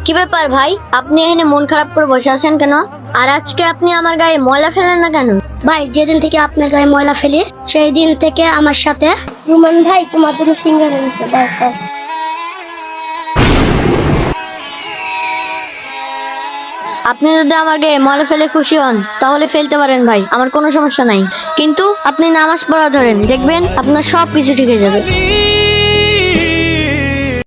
কি ব্যাপার ভাই, আপনি এখানে মন খারাপ করে বসে আছেন কেন? আর আজকে আপনি আমার গায়ে ময়লা ফেলেন না কেন? ভাই, যেদিন থেকে আপনার গায়ে ময়লা ফেলি সেই দিন থেকে আমার সাথে রুমান ভাই তোমার দুটো ফিঙ্গার এনেছে। দেখো, আপনি যদি আমার গায়ে ময়লা ফেলে খুশি হন তাহলে ফেলতে পারেন ভাই, আমার কোনো সমস্যা নাই। কিন্তু আপনি নামাজ পড়া ধরেন, দেখবেন আপনার সব কিছু ঠিক হয়ে যাবে।